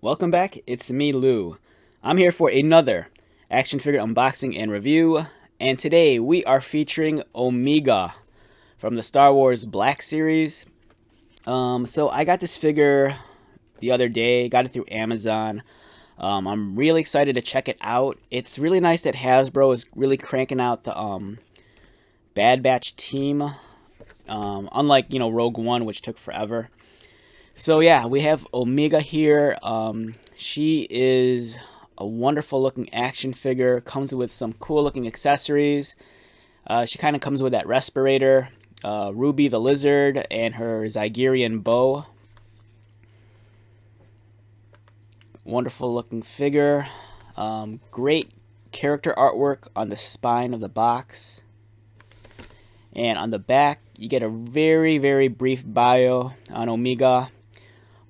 welcome back. It's me, Lou. I'm here for another action figure unboxing and review, and today we are featuring Omega from the Star Wars Black Series. So I got this figure the other day, got it through Amazon. I'm really excited to check it out. It's really nice that Hasbro is really cranking out the Bad Batch team, unlike Rogue One, which took forever. So yeah, we have Omega here. She is a wonderful looking action figure. Comes with some cool looking accessories. She kind of comes with that respirator, Ruby the Lizard, and her Zygerian bow. Wonderful looking figure. Great character artwork on the spine of the box. And on the back, you get a very, very brief bio on Omega.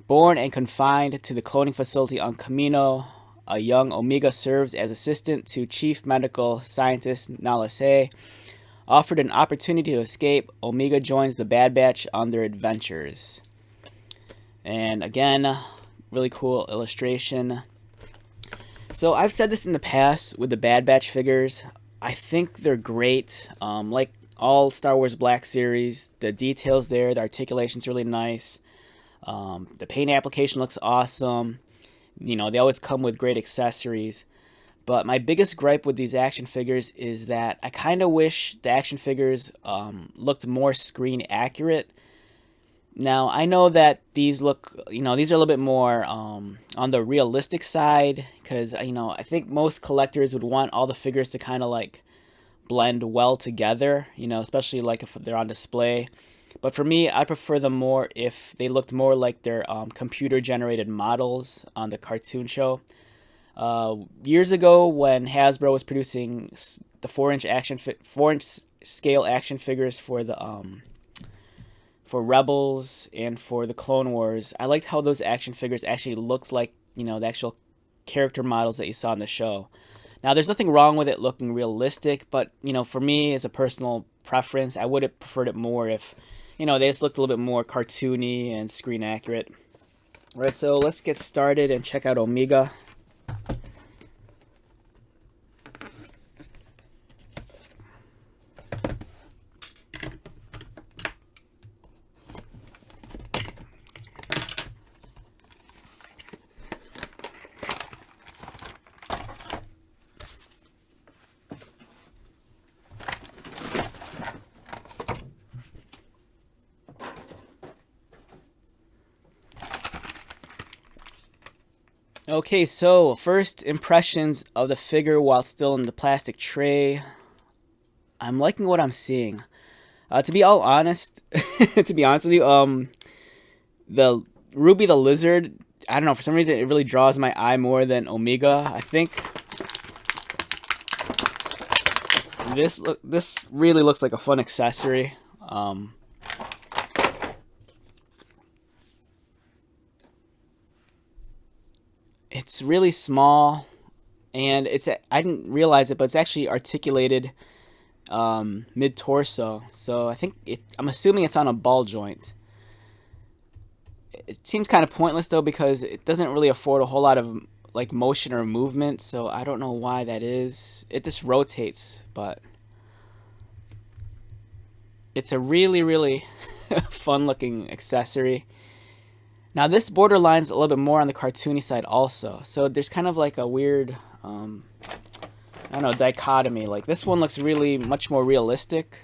Born and confined to the cloning facility on Kamino, a young Omega serves as assistant to Chief Medical Scientist Nala Se. Offered an opportunity to escape, Omega joins the Bad Batch on their adventures. And again, really cool illustration. So I've said this in the past with the Bad Batch figures. I think they're great. Like all Star Wars Black Series, the details there, the articulation's really nice. The paint application looks awesome. They always come with great accessories. But my biggest gripe with these action figures is that I kind of wish the action figures looked more screen accurate. Now, I know that these look, these are a little bit more on the realistic side. Because, I think most collectors would want all the figures to kind of like blend well together. Especially like if they're on display. But for me, I prefer them more if they looked more like their computer-generated models on the cartoon show. Years ago, when Hasbro was producing the 4-inch scale action figures for the for Rebels and for the Clone Wars, I liked how those action figures actually looked like the actual character models that you saw in the show. Now, there's nothing wrong with it looking realistic, but for me, as a personal preference, I would have preferred it more if they just looked a little bit more cartoony and screen accurate. All right, so let's get started and check out Omega. Okay, so first impressions of the figure while still in the plastic tray. I'm liking what I'm seeing. To be all honest, to be honest with you, the Ruby the Lizard, I don't know, for some reason it really draws my eye more than Omega. I think this really looks like a fun accessory. It's really small, and I didn't realize it, but it's actually articulated mid torso. So I'm assuming it's on a ball joint. It seems kind of pointless though because it doesn't really afford a whole lot of like motion or movement. So I don't know why that is. It just rotates, but it's a really really fun looking accessory. Now this borderline's a little bit more on the cartoony side also. So there's kind of like a weird, I don't know, dichotomy. Like this one looks really much more realistic.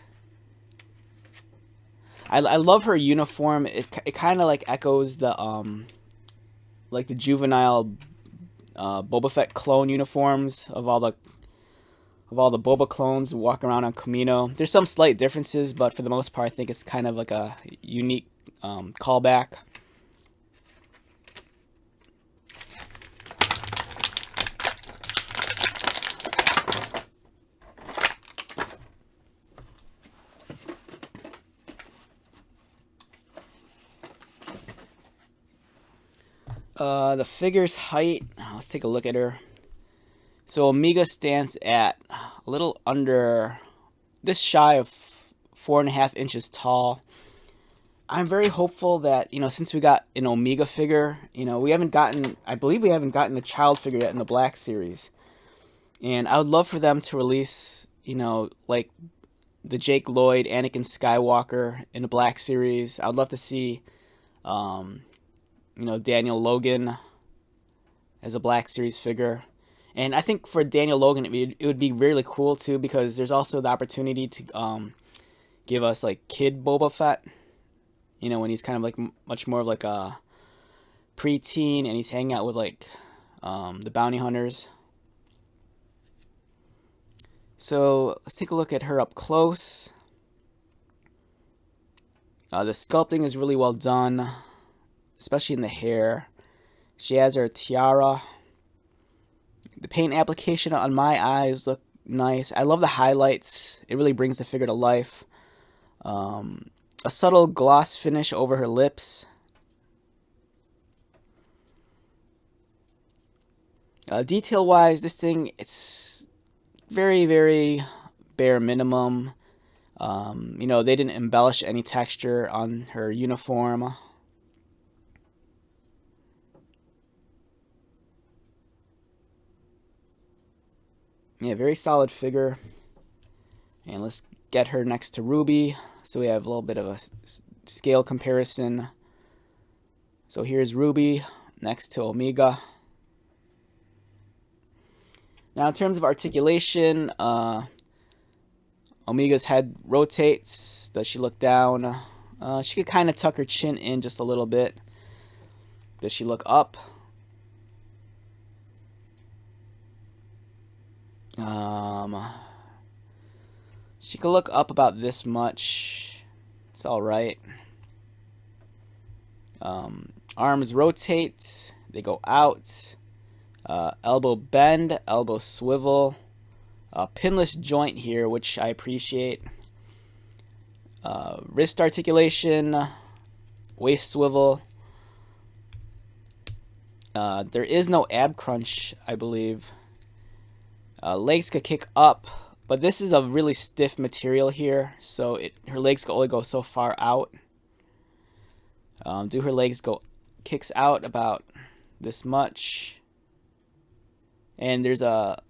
I love her uniform. It kind of like echoes the like the juvenile Boba Fett clone uniforms of all the Boba clones walking around on Kamino. There's some slight differences, but for the most part, I think it's kind of like a unique callback. The figure's height, let's take a look at her. So Omega stands at a little under, this shy of 4.5 inches tall. I'm very hopeful that, since we got an Omega figure, we haven't gotten, I believe we haven't gotten a child figure yet in the Black Series. And I would love for them to release, like the Jake Lloyd, Anakin Skywalker in the Black Series. I would love to see, Daniel Logan as a Black Series figure. And I think for Daniel Logan, it would be really cool too, because there's also the opportunity to give us like Kid Boba Fett. When he's kind of like much more of like a preteen and he's hanging out with like the bounty hunters. So let's take a look at her up close. The sculpting is really well done, especially in the hair. She has her tiara. The paint application on my eyes look nice. I love the highlights. It really brings the figure to life. A subtle gloss finish over her lips. Detail-wise, this thing, it's very, very bare minimum. They didn't embellish any texture on her uniform. Yeah, very solid figure. And let's get her next to Ruby, so we have a little bit of a scale comparison. So here's Ruby next to Omega. Now in terms of articulation, Omega's head rotates. Does she look down? She could kind of tuck her chin in just a little bit. Does she look up? She could look up about this much. It's alright. Arms rotate. They go out. Elbow bend. Elbow swivel. Pinless joint here, which I appreciate. Wrist articulation. Waist swivel. There is no ab crunch, I believe. Legs could kick up, but this is a really stiff material here, so her legs can only go so far out. Do her legs go kicks out about this much? And there's a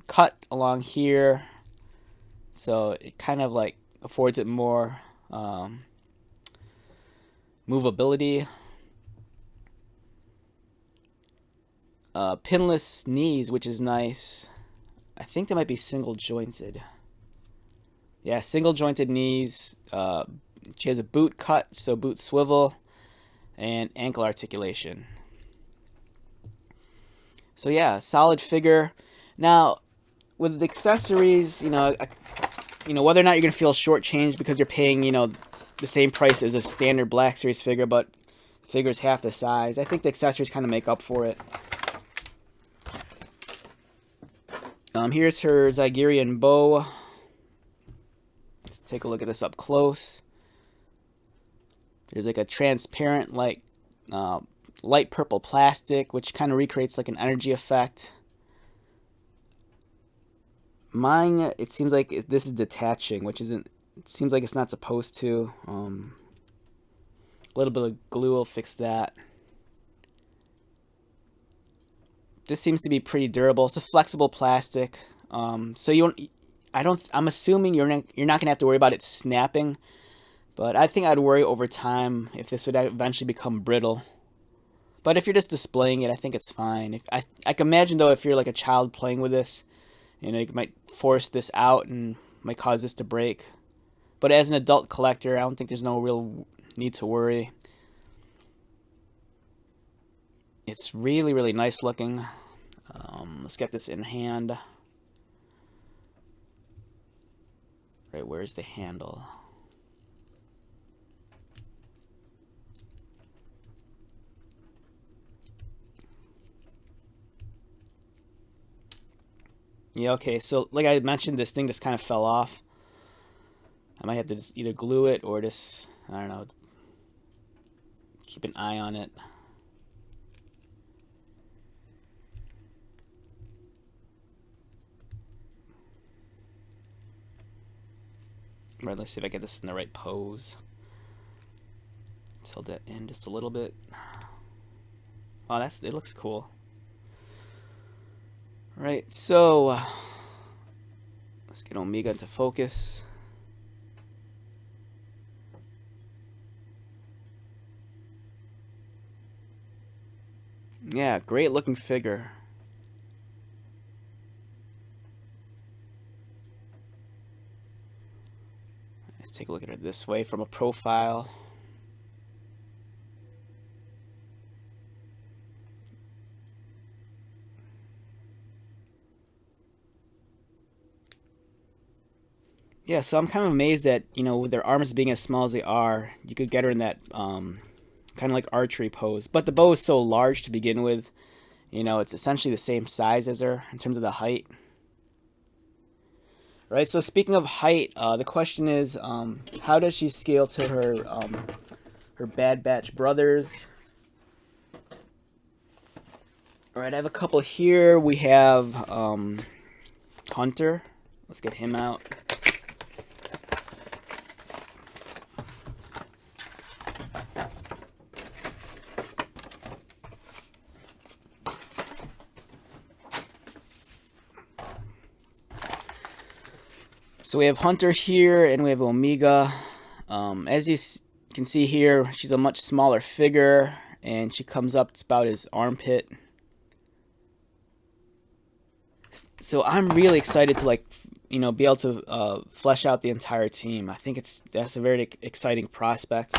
cut along here, so it kind of like affords it more movability. Pinless knees, which is nice. I think they might be single jointed. Yeah, single jointed knees. She has a boot cut, so boot swivel, and ankle articulation. So yeah, solid figure. Now, with the accessories, whether or not you're gonna feel shortchanged because you're paying, the same price as a standard Black Series figure, but the figure's half the size. I think the accessories kind of make up for it. Here's her Zygerian bow. Let's take a look at this up close. There's like a transparent, like light purple plastic, which kind of recreates like an energy effect. Mine, it seems like this is detaching, which isn't. It seems like it's not supposed to. A little bit of glue will fix that. This seems to be pretty durable. It's a flexible plastic, so you won't. I'm assuming you're not gonna have to worry about it snapping, but I think I'd worry over time if this would eventually become brittle. But if you're just displaying it, I think it's fine. I can imagine though, if you're like a child playing with this, you might force this out and might cause this to break. But as an adult collector, I don't think there's no real need to worry. It's really, really nice looking. Let's get this in hand. Right, where's the handle? Yeah, okay, so like I mentioned, this thing just kind of fell off. I might have to just either glue it or just, I don't know, keep an eye on it. Right, let's see if I get this in the right pose. fill that in just a little bit. Oh, it looks cool. Right, so let's get Omega into focus. Yeah, great looking figure. Let's take a look at it this way from a profile. Yeah, so I'm kind of amazed that, you know, with their arms being as small as they are, you could get her in that kind of like archery pose. But the bow is so large to begin with, you know, it's essentially the same size as her in terms of the height. Right, so speaking of height, the question is, how does she scale to her Bad Batch brothers? All right, I have a couple here. We have Hunter. Let's get him out. So we have Hunter here, and we have Omega. As you can see here, she's a much smaller figure, and she comes up, it's about his armpit. So I'm really excited to, like, you know, be able to flesh out the entire team. I think that's a very exciting prospect.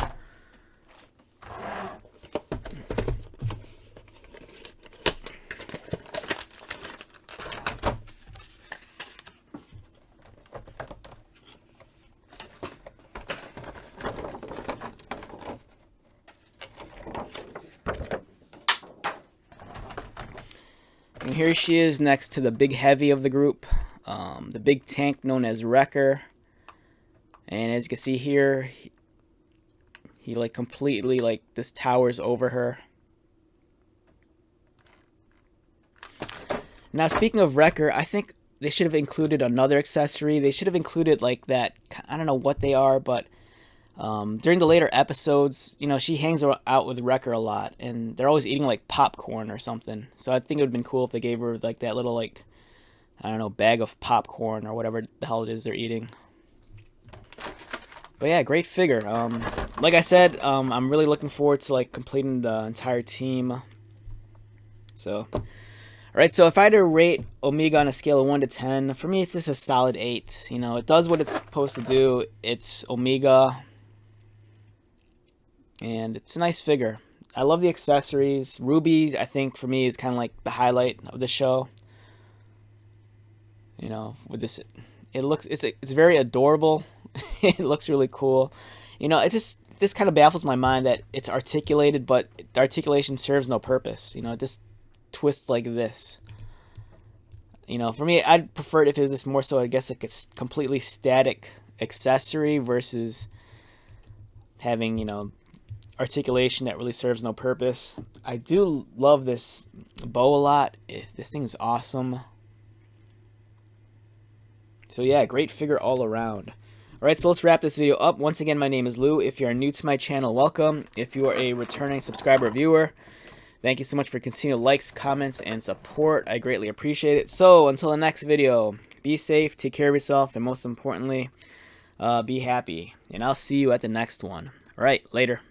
And here she is next to the big heavy of the group, the big tank known as Wrecker. And as you can see here, he like completely like this towers over her. Now speaking of Wrecker, I think they should have included another accessory. They should have included like that, I don't know what they are, but during the later episodes, you know, she hangs out with Wrecker a lot, and they're always eating like popcorn or something. So I think it would have been cool if they gave her like that little, like, I don't know, bag of popcorn or whatever the hell it is they're eating. But yeah, great figure. Like I said, I'm really looking forward to like completing the entire team. So, all right. So if I had to rate Omega on a scale of 1 to 10, for me it's just a solid 8. You know, it does what it's supposed to do. It's Omega. And it's a nice figure. I love the accessories. Ruby, I think, for me, is kind of like the highlight of the show. You know, with this, it's very adorable. It looks really cool. You know, this kind of baffles my mind that it's articulated, but the articulation serves no purpose. You know, it just twists like this. You know, for me, I'd prefer it if it was just more so, I guess, like a completely static accessory versus having, you know, articulation that really serves no purpose. I do love this bow a lot. This thing is awesome. So yeah, great figure all around. Alright, so let's wrap this video up. Once again, my name is Lou. If you are new to my channel, welcome. If you are a returning subscriber or viewer, thank you so much for continued likes, comments, and support. I greatly appreciate it. So until the next video, be safe, take care of yourself, and most importantly, be happy. And I'll see you at the next one. Alright, later.